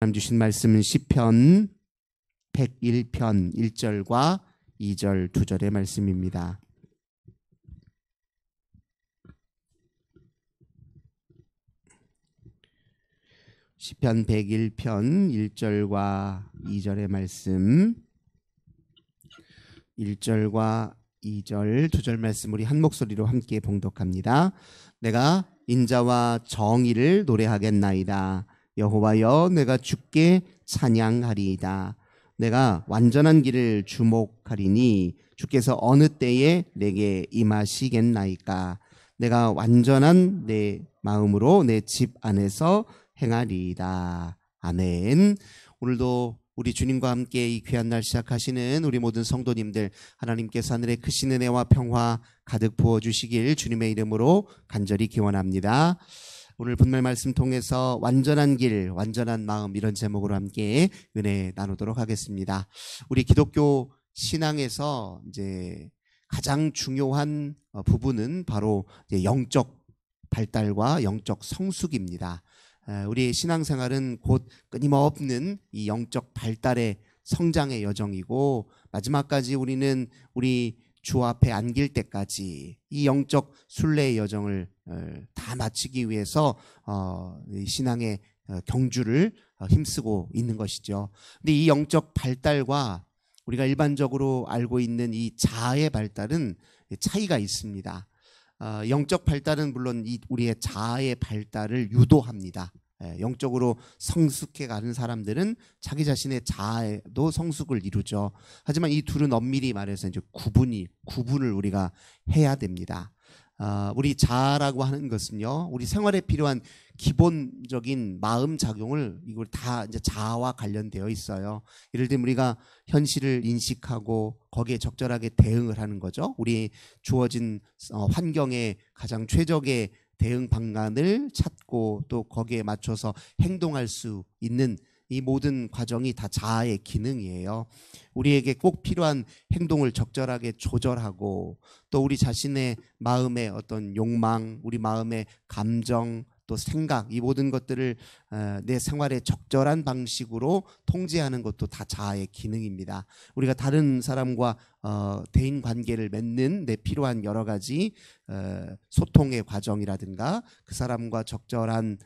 하나님 주신 말씀은 시편 101편 1절과 2절 2절의 말씀입니다. 시편 101편 1절과 2절의 말씀, 1절과 2절 2절 말씀 우리 한 목소리로 함께 봉독합니다. 내가 인자와 정의를 노래하겠나이다. 여호와여, 내가 주께 찬양하리이다. 내가 완전한 길을 주목하리니 주께서 어느 때에 내게 임하시겠나이까. 내가 완전한 내 마음으로 내 집 안에서 행하리이다. 아멘. 오늘도 우리 주님과 함께 이 귀한 날 시작하시는 우리 모든 성도님들, 하나님께서 하늘의 크신 은혜와 평화 가득 부어주시길 주님의 이름으로 간절히 기원합니다. 오늘 본말 말씀 통해서 완전한 길, 완전한 마음, 이런 제목으로 함께 은혜 나누도록 하겠습니다. 우리 기독교 신앙에서 이제 가장 중요한 부분은 바로 이제 영적 발달과 영적 성숙입니다. 우리의 신앙생활은 곧 끊임없는 이 영적 발달의 성장의 여정이고, 마지막까지 우리는 우리 주 앞에 안길 때까지 이 영적 순례의 여정을 다 마치기 위해서 신앙의 경주를 힘쓰고 있는 것이죠. 근데 이 영적 발달과 우리가 일반적으로 알고 있는 이 자아의 발달은 차이가 있습니다. 영적 발달은 물론 우리의 자아의 발달을 유도합니다. 영적으로 성숙해 가는 사람들은 자기 자신의 자아에도 성숙을 이루죠. 하지만 이 둘은 엄밀히 말해서 이제 구분을 우리가 해야 됩니다. 우리 자아라고 하는 것은요, 우리 생활에 필요한 기본적인 마음 작용을 이걸 다 이제 자아와 관련되어 있어요. 예를 들면 우리가 현실을 인식하고 거기에 적절하게 대응을 하는 거죠. 우리 주어진 환경에 가장 최적의 대응 방안을 찾고 또 거기에 맞춰서 행동할 수 있는 이 모든 과정이 다 자아의 기능이에요. 우리에게 꼭 필요한 행동을 적절하게 조절하고 또 우리 자신의 마음의 어떤 욕망, 우리 마음의 감정, 또 생각, 이 모든 것들을 내 생활에 적절한 방식으로 통제하는 것도 다 자아의 기능입니다. 우리가 다른 사람과 대인 관계를 맺는 데 필요한 여러 가지 소통의 과정이라든가 그 사람과 적절한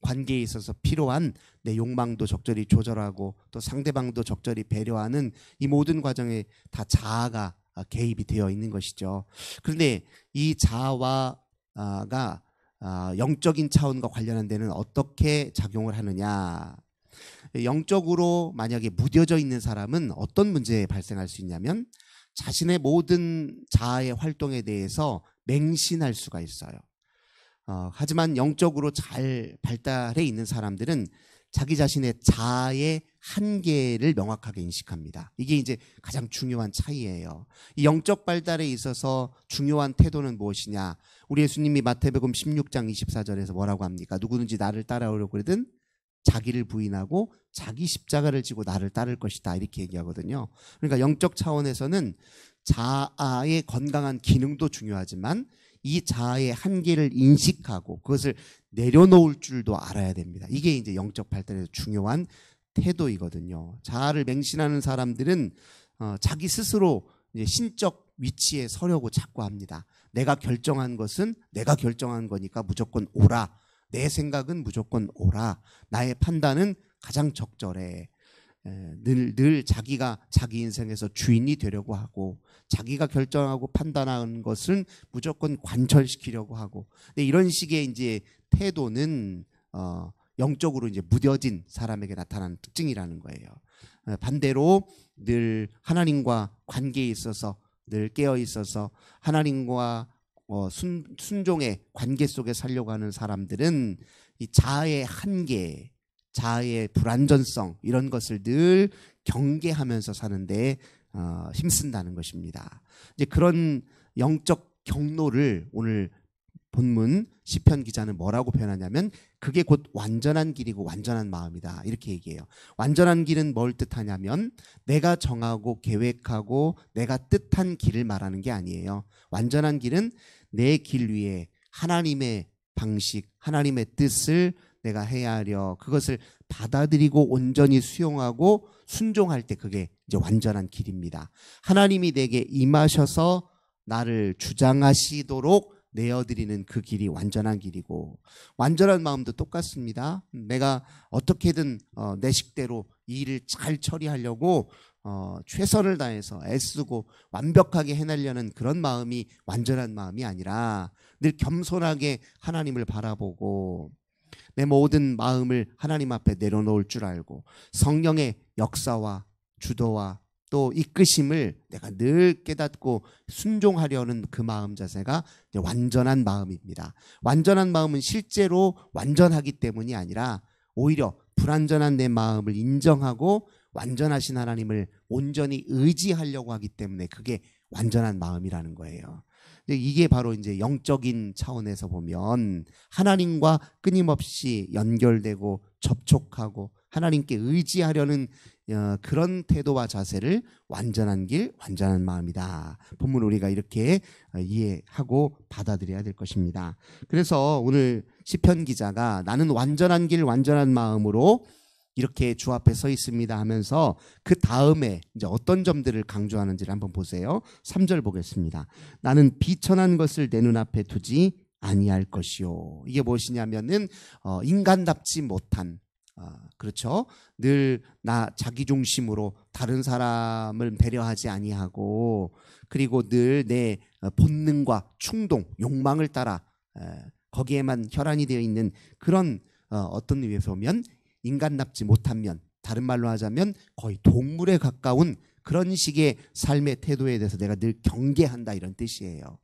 관계에 있어서 필요한 내 욕망도 적절히 조절하고 또 상대방도 적절히 배려하는 이 모든 과정에 다 자아가 개입이 되어 있는 것이죠. 그런데 이 자아가 영적인 차원과 관련한 데는 어떻게 작용을 하느냐? 영적으로 만약에 무뎌져 있는 사람은 어떤 문제에 발생할 수 있냐면 자신의 모든 자아의 활동에 대해서 맹신할 수가 있어요. 하지만 영적으로 잘 발달해 있는 사람들은 자기 자신의 자아의 한계를 명확하게 인식합니다. 이게 이제 가장 중요한 차이예요. 이 영적 발달에 있어서 중요한 태도는 무엇이냐? 우리 예수님이 마태복음 16장 24절에서 뭐라고 합니까? 누구든지 나를 따라오려고 그러든 자기를 부인하고 자기 십자가를 지고 나를 따를 것이다, 이렇게 얘기하거든요. 그러니까 영적 차원에서는 자아의 건강한 기능도 중요하지만 이 자아의 한계를 인식하고 그것을 내려놓을 줄도 알아야 됩니다. 이게 이제 영적 발달에서 중요한 태도이거든요. 자아를 맹신하는 사람들은 자기 스스로 이제 신적 위치에 서려고 자꾸 합니다. 내가 결정한 것은 내가 결정한 거니까 무조건 옳아. 내 생각은 무조건 옳아. 나의 판단은 가장 적절해. 늘 자기가 자기 인생에서 주인이 되려고 하고 자기가 결정하고 판단하는 것은 무조건 관철시키려고 하고, 근데 이런 식의 이제 태도는 영적으로 이제 무뎌진 사람에게 나타나는 특징이라는 거예요. 반대로 늘 하나님과 관계에 있어서 늘 깨어 있어서 하나님과 순종의 관계 속에 살려고 하는 사람들은 이 자아의 한계, 자아의 불완전성, 이런 것을 늘 경계하면서 사는데 힘쓴다는 것입니다. 이제 그런 영적 경로를 오늘 본문 시편 기자는 뭐라고 표현하냐면 그게 곧 완전한 길이고 완전한 마음이다, 이렇게 얘기해요. 완전한 길은 뭘 뜻하냐면 내가 정하고 계획하고 내가 뜻한 길을 말하는 게 아니에요. 완전한 길은 내 길 위에 하나님의 방식, 하나님의 뜻을 내가 해야 하려 그것을 받아들이고 온전히 수용하고 순종할 때 그게 이제 완전한 길입니다. 하나님이 내게 임하셔서 나를 주장하시도록 내어드리는 그 길이 완전한 길이고, 완전한 마음도 똑같습니다. 내가 어떻게든 내 식대로 이 일을 잘 처리하려고 최선을 다해서 애쓰고 완벽하게 해내려는 그런 마음이 완전한 마음이 아니라, 늘 겸손하게 하나님을 바라보고 내 모든 마음을 하나님 앞에 내려놓을 줄 알고 성령의 역사와 주도와 또 이끄심을 내가 늘 깨닫고 순종하려는 그 마음 자세가 완전한 마음입니다. 완전한 마음은 실제로 완전하기 때문이 아니라 오히려 불완전한 내 마음을 인정하고 완전하신 하나님을 온전히 의지하려고 하기 때문에 그게 완전한 마음이라는 거예요. 이게 바로 이제 영적인 차원에서 보면 하나님과 끊임없이 연결되고 접촉하고 하나님께 의지하려는 그런 태도와 자세를 완전한 길, 완전한 마음이다. 본문 우리가 이렇게 이해하고 받아들여야 될 것입니다. 그래서 오늘 시편 기자가 나는 완전한 길, 완전한 마음으로 이렇게 주 앞에 서 있습니다 하면서 그 다음에 이제 어떤 점들을 강조하는지를 한번 보세요. 3절 보겠습니다. 나는 비천한 것을 내 눈앞에 두지 아니할 것이요. 이게 무엇이냐면은 인간답지 못한, 그렇죠. 늘 나 자기 중심으로 다른 사람을 배려하지 아니하고, 그리고 늘 내 본능과 충동, 욕망을 따라 거기에만 혈안이 되어 있는 그런 어떤 의미에서 보면 인간답지 못한 면, 다른 말로 하자면 거의 동물에 가까운 그런 식의 삶의 태도에 대해서 내가 늘 경계한다, 이런 뜻이에요.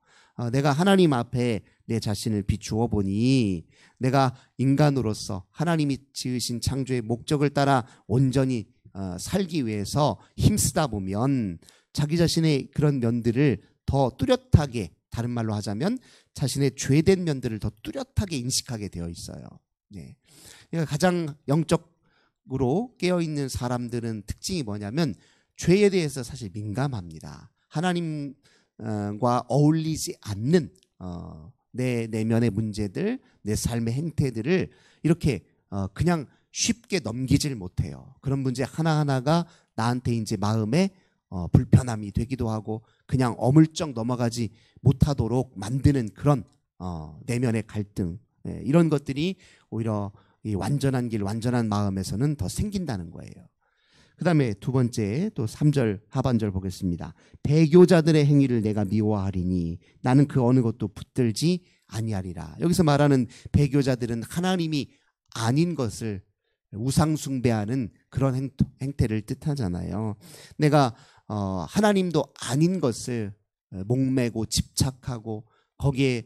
내가 하나님 앞에 내 자신을 비추어 보니 내가 인간으로서 하나님이 지으신 창조의 목적을 따라 온전히 살기 위해서 힘쓰다 보면 자기 자신의 그런 면들을 더 뚜렷하게, 다른 말로 하자면 자신의 죄된 면들을 더 뚜렷하게 인식하게 되어 있어요. 네. 그러니까 가장 영적으로 깨어있는 사람들은 특징이 뭐냐면 죄에 대해서 사실 민감합니다. 하나님과 어울리지 않는 내 내면의 문제들, 내 삶의 행태들을 이렇게 그냥 쉽게 넘기질 못해요. 그런 문제 하나하나가 나한테 이제 마음에 불편함이 되기도 하고 그냥 어물쩍 넘어가지 못하도록 만드는 그런 내면의 갈등, 이런 것들이 오히려 이 완전한 길, 완전한 마음에서는 더 생긴다는 거예요. 그 다음에 두 번째, 또 3절 하반절 보겠습니다. 배교자들의 행위를 내가 미워하리니 나는 그 어느 것도 붙들지 아니하리라. 여기서 말하는 배교자들은 하나님이 아닌 것을 우상 숭배하는 그런 행태를 뜻하잖아요. 내가 하나님도 아닌 것을 목매고 집착하고 거기에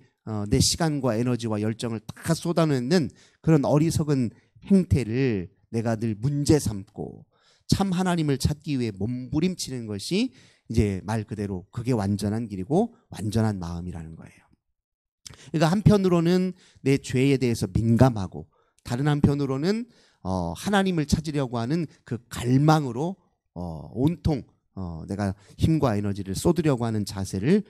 내 시간과 에너지와 열정을 다 쏟아내는 그런 어리석은 행태를 내가 늘 문제 삼고 참 하나님을 찾기 위해 몸부림치는 것이 이제 말 그대로 그게 완전한 길이고 완전한 마음이라는 거예요. 그러니까 한편으로는 내 죄에 대해서 민감하고 다른 한편으로는 하나님을 찾으려고 하는 그 갈망으로 온통 내가 힘과 에너지를 쏟으려고 하는 자세를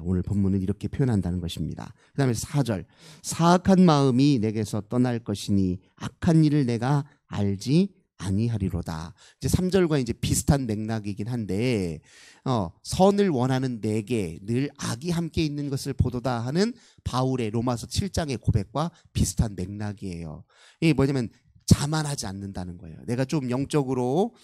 오늘 본문은 이렇게 표현한다는 것입니다. 그 다음에 4절, 사악한 마음이 내게서 떠날 것이니 악한 일을 내가 알지 아니하리로다. 이제 3절과 이제 비슷한 맥락이긴 한데 선을 원하는 내게 늘 악이 함께 있는 것을 보도다 하는 바울의 로마서 7장의 고백과 비슷한 맥락이에요. 이게 뭐냐면 자만하지 않는다는 거예요. 내가 좀 영적으로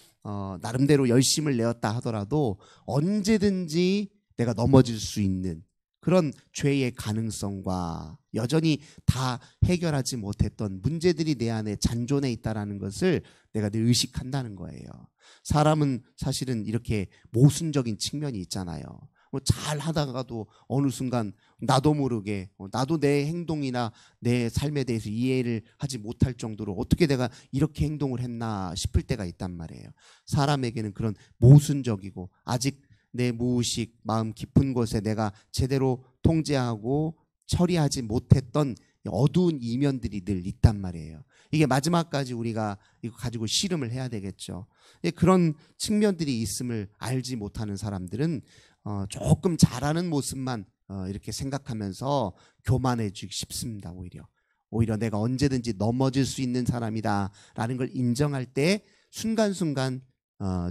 나름대로 열심을 내었다 하더라도 언제든지 내가 넘어질 수 있는 그런 죄의 가능성과 여전히 다 해결하지 못했던 문제들이 내 안에 잔존해 있다는 것을 내가 늘 의식한다는 거예요. 사람은 사실은 이렇게 모순적인 측면이 있잖아요. 뭐 잘 하다가도 어느 순간 나도 모르게 나도 내 행동이나 내 삶에 대해서 이해를 하지 못할 정도로 어떻게 내가 이렇게 행동을 했나 싶을 때가 있단 말이에요. 사람에게는 그런 모순적이고 아직 내 무의식 마음 깊은 곳에 내가 제대로 통제하고 처리하지 못했던 어두운 이면들이 늘 있단 말이에요. 이게 마지막까지 우리가 이거 가지고 씨름을 해야 되겠죠. 그런 측면들이 있음을 알지 못하는 사람들은 조금 잘하는 모습만 이렇게 생각하면서 교만해지기 쉽습니다. 오히려 오히려 내가 언제든지 넘어질 수 있는 사람이다 라는 걸 인정할 때 순간순간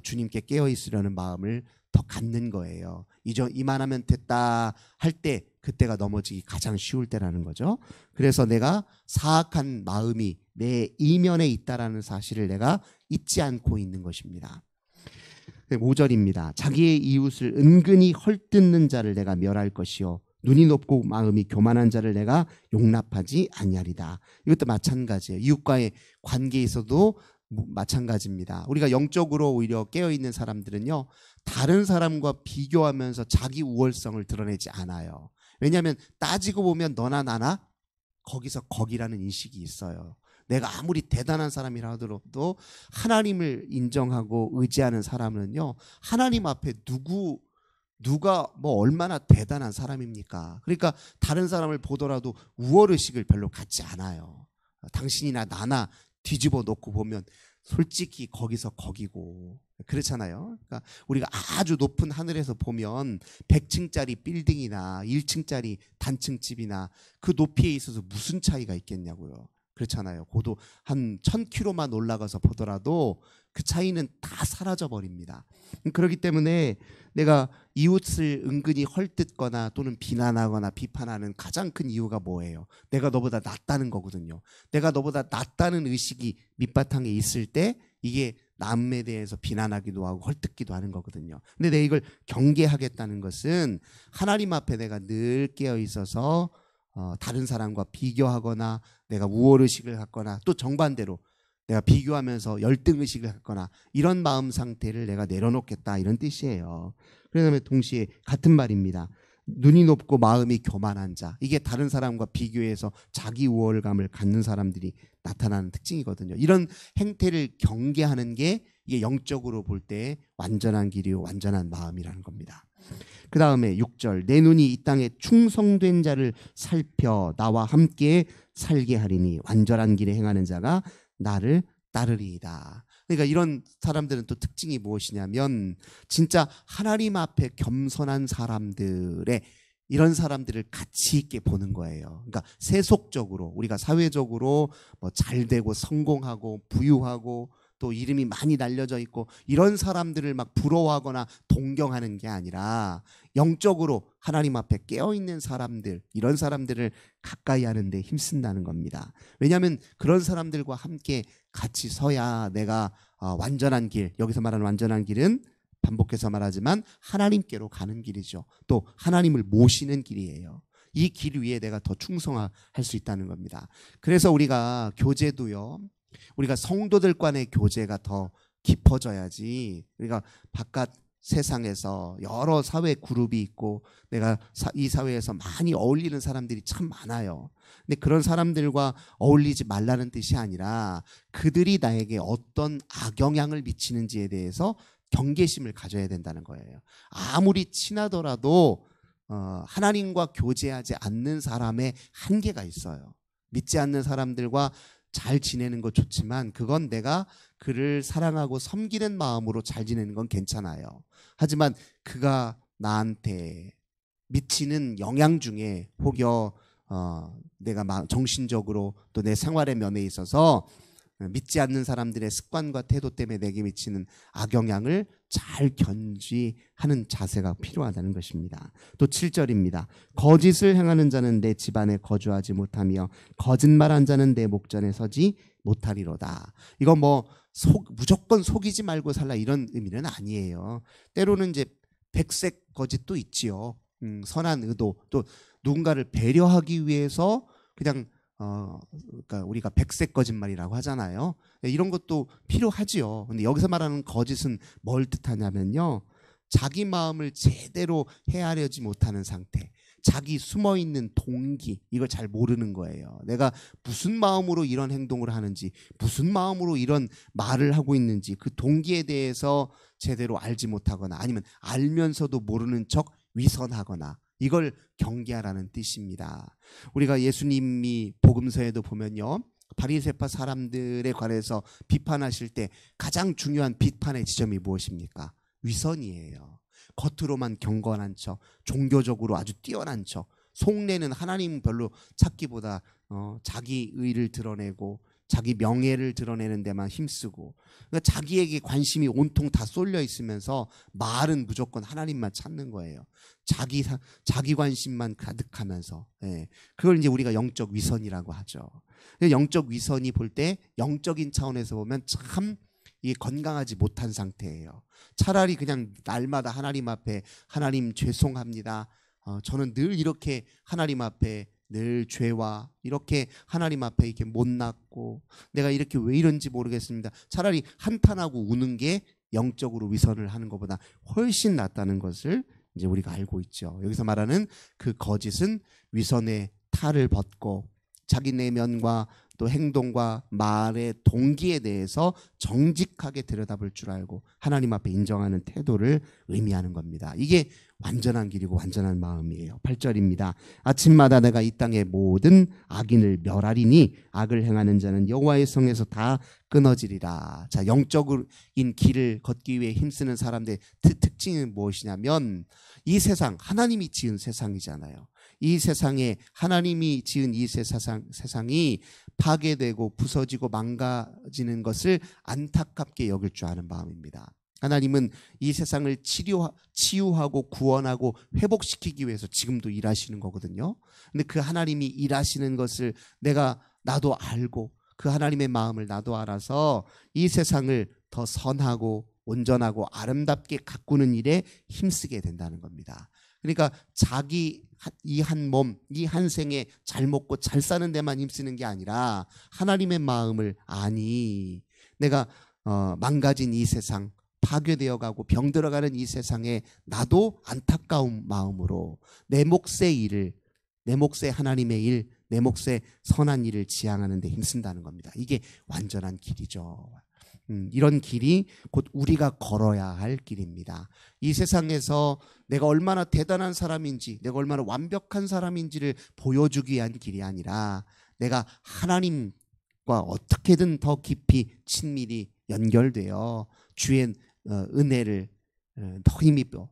주님께 깨어있으려는 마음을 더 갖는 거예요. 이만하면 됐다 할 때 그때가 넘어지기 가장 쉬울 때라는 거죠. 그래서 내가 사악한 마음이 내 이면에 있다라는 사실을 내가 잊지 않고 있는 것입니다. 5절입니다. 자기의 이웃을 은근히 헐뜯는 자를 내가 멸할 것이요 눈이 높고 마음이 교만한 자를 내가 용납하지 아니하리다. 이것도 마찬가지예요. 이웃과의 관계에서도 마찬가지입니다. 우리가 영적으로 오히려 깨어있는 사람들은요, 다른 사람과 비교하면서 자기 우월성을 드러내지 않아요. 왜냐하면 따지고 보면 너나 나나 거기서 거기라는 인식이 있어요. 내가 아무리 대단한 사람이라 하더라도 하나님을 인정하고 의지하는 사람은요, 하나님 앞에 누가 뭐 얼마나 대단한 사람입니까? 그러니까 다른 사람을 보더라도 우월의식을 별로 갖지 않아요. 당신이나 나나 뒤집어 놓고 보면 솔직히 거기서 거기고 그렇잖아요. 그러니까 우리가 아주 높은 하늘에서 보면 100층짜리 빌딩이나 1층짜리 단층 집이나 그 높이에 있어서 무슨 차이가 있겠냐고요. 그렇잖아요. 고도 한 1000km만 올라가서 보더라도 그 차이는 다 사라져 버립니다. 그렇기 때문에 내가 이웃을 은근히 헐뜯거나 또는 비난하거나 비판하는 가장 큰 이유가 뭐예요? 내가 너보다 낫다는 거거든요. 내가 너보다 낫다는 의식이 밑바탕에 있을 때 이게 남에 대해서 비난하기도 하고 헐뜯기도 하는 거거든요. 근데 내가 이걸 경계하겠다는 것은 하나님 앞에 내가 늘 깨어 있어서 다른 사람과 비교하거나 내가 우월의식을 갖거나 또 정반대로 내가 비교하면서 열등의식을 갖거나 이런 마음 상태를 내가 내려놓겠다 이런 뜻이에요. 그다음에 동시에 같은 말입니다. 눈이 높고 마음이 교만한 자, 이게 다른 사람과 비교해서 자기 우월감을 갖는 사람들이 나타나는 특징이거든요. 이런 행태를 경계하는 게 이게 영적으로 볼 때 완전한 길이요 완전한 마음이라는 겁니다. 그 다음에 6절, 내 눈이 이 땅에 충성된 자를 살펴 나와 함께 살게 하리니 완전한 길에 행하는 자가 나를 따르리이다. 그러니까 이런 사람들은 또 특징이 무엇이냐면 진짜 하나님 앞에 겸손한 사람들의 이런 사람들을 가치 있게 보는 거예요. 그러니까 세속적으로 우리가 사회적으로 뭐 잘되고 성공하고 부유하고 또 이름이 많이 날려져 있고 이런 사람들을 막 부러워하거나 동경하는 게 아니라 영적으로 하나님 앞에 깨어있는 사람들, 이런 사람들을 가까이 하는 데 힘쓴다는 겁니다. 왜냐하면 그런 사람들과 함께 같이 서야 내가 완전한 길, 여기서 말하는 완전한 길은 반복해서 말하지만 하나님께로 가는 길이죠. 또 하나님을 모시는 길이에요. 이 길 위에 내가 더 충성할 수 있다는 겁니다. 그래서 우리가 교제도요, 우리가 성도들 간의 교제가 더 깊어져야지 우리가 바깥 세상에서 여러 사회 그룹이 있고 내가 이 사회에서 많이 어울리는 사람들이 참 많아요. 근데 그런 사람들과 어울리지 말라는 뜻이 아니라 그들이 나에게 어떤 악영향을 미치는지에 대해서 경계심을 가져야 된다는 거예요. 아무리 친하더라도 하나님과 교제하지 않는 사람의 한계가 있어요. 믿지 않는 사람들과 잘 지내는 거 좋지만 그건 내가 그를 사랑하고 섬기는 마음으로 잘 지내는 건 괜찮아요. 하지만 그가 나한테 미치는 영향 중에 혹여 내가 정신적으로 또 내 생활의 면에 있어서 믿지 않는 사람들의 습관과 태도 때문에 내게 미치는 악영향을 잘 견지하는 자세가 필요하다는 것입니다. 또 7절입니다. 거짓을 행하는 자는 내 집안에 거주하지 못하며 거짓말한 자는 내 목전에 서지 못하리로다. 이건 뭐 무조건 속이지 말고 살라 이런 의미는 아니에요. 때로는 이제 백색 거짓도 있지요. 선한 의도, 또 누군가를 배려하기 위해서 그냥 그러니까 우리가 백색 거짓말이라고 하잖아요. 이런 것도 필요하지요. 근데 여기서 말하는 거짓은 뭘 뜻하냐면요, 자기 마음을 제대로 헤아려지 못하는 상태, 자기 숨어있는 동기, 이걸 잘 모르는 거예요. 내가 무슨 마음으로 이런 행동을 하는지, 무슨 마음으로 이런 말을 하고 있는지 그 동기에 대해서 제대로 알지 못하거나 아니면 알면서도 모르는 척 위선하거나, 이걸 경계하라는 뜻입니다. 우리가 예수님이 복음서에도 보면요, 바리새파 사람들에 관해서 비판하실 때 가장 중요한 비판의 지점이 무엇입니까? 위선이에요. 겉으로만 경건한 척, 종교적으로 아주 뛰어난 척, 속내는 하나님 별로 찾기보다 자기 의를 드러내고 자기 명예를 드러내는 데만 힘쓰고, 그러니까 자기에게 관심이 온통 다 쏠려 있으면서 말은 무조건 하나님만 찾는 거예요. 자기 관심만 가득하면서. 예. 그걸 이제 우리가 영적 위선이라고 하죠. 영적 위선이 볼 때 영적인 차원에서 보면 참 이게 건강하지 못한 상태예요. 차라리 그냥 날마다 하나님 앞에 하나님 죄송합니다. 저는 늘 이렇게 하나님 앞에 늘 죄와 이렇게 하나님 앞에 이렇게 못났고 내가 이렇게 왜 이런지 모르겠습니다. 차라리 한탄하고 우는 게 영적으로 위선을 하는 것보다 훨씬 낫다는 것을 이제 우리가 알고 있죠. 여기서 말하는 그 거짓은 위선의 탈을 벗고 자기 내면과 또 행동과 말의 동기에 대해서 정직하게 들여다볼 줄 알고 하나님 앞에 인정하는 태도를 의미하는 겁니다. 이게 완전한 길이고 완전한 마음이에요. 8절입니다. 아침마다 내가 이 땅의 모든 악인을 멸하리니 악을 행하는 자는 여호와의 성에서 다 끊어지리라. 자, 영적인 길을 걷기 위해 힘쓰는 사람들의 특징은 무엇이냐면 이 세상, 하나님이 지은 세상이잖아요. 이 세상에 하나님이 지은 이 세상이 파괴되고 부서지고 망가지는 것을 안타깝게 여길 줄 아는 마음입니다. 하나님은 이 세상을 치유하고 구원하고 회복시키기 위해서 지금도 일하시는 거거든요. 근데 그 하나님이 일하시는 것을 나도 알고 그 하나님의 마음을 나도 알아서 이 세상을 더 선하고 온전하고 아름답게 가꾸는 일에 힘쓰게 된다는 겁니다. 그러니까 자기 이 한 몸, 이 한 생에 잘 먹고 잘 사는 데만 힘쓰는 게 아니라 하나님의 마음을 아니 내가 망가진 이 세상, 파괴되어 가고 병들어가는 이 세상에 나도 안타까운 마음으로 내 몫의 일을, 내 몫의 하나님의 일, 내 몫의 선한 일을 지향하는 데 힘쓴다는 겁니다. 이게 완전한 길이죠. 이런 길이 곧 우리가 걸어야 할 길입니다. 이 세상에서 내가 얼마나 대단한 사람인지, 내가 얼마나 완벽한 사람인지를 보여주기 위한 길이 아니라 내가 하나님과 어떻게든 더 깊이 친밀히 연결되어 주의 은혜를 더 힘입어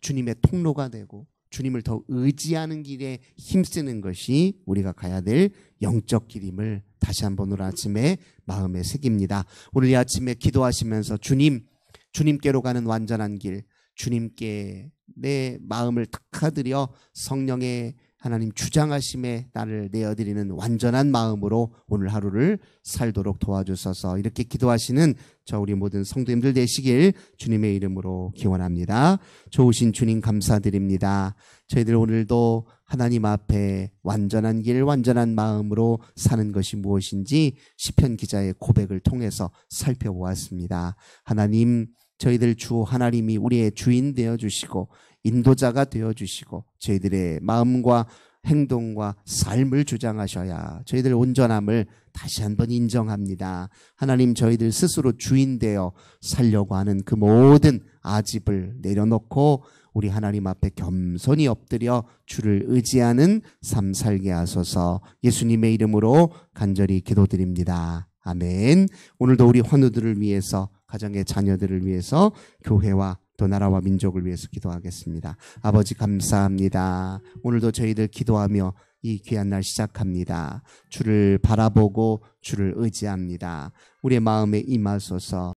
주님의 통로가 되고 주님을 더 의지하는 길에 힘쓰는 것이 우리가 가야 될 영적 길임을 다시 한번 오늘 아침에 마음에 새깁니다. 오늘 이 아침에 기도하시면서 주님께로 가는 완전한 길, 주님께 내 마음을 탁하드려 성령의 하나님 주장하심에 나를 내어드리는 완전한 마음으로 오늘 하루를 살도록 도와주셔서 이렇게 기도하시는 우리 모든 성도님들 되시길 주님의 이름으로 기원합니다. 좋으신 주님 감사드립니다. 저희들 오늘도 하나님 앞에 완전한 길, 완전한 마음으로 사는 것이 무엇인지 시편 기자의 고백을 통해서 살펴보았습니다. 하나님, 저희들 주 하나님이 우리의 주인 되어주시고 인도자가 되어주시고 저희들의 마음과 행동과 삶을 주장하셔야 저희들 온전함을 다시 한번 인정합니다. 하나님, 저희들 스스로 주인 되어 살려고 하는 그 모든 아집을 내려놓고 우리 하나님 앞에 겸손히 엎드려 주를 의지하는 삶 살게 하소서. 예수님의 이름으로 간절히 기도드립니다. 아멘. 오늘도 우리 환우들을 위해서, 가정의 자녀들을 위해서, 교회와 또 나라와 민족을 위해서 기도하겠습니다. 아버지 감사합니다. 오늘도 저희들 기도하며 이 귀한 날 시작합니다. 주를 바라보고 주를 의지합니다. 우리의 마음에 임하소서.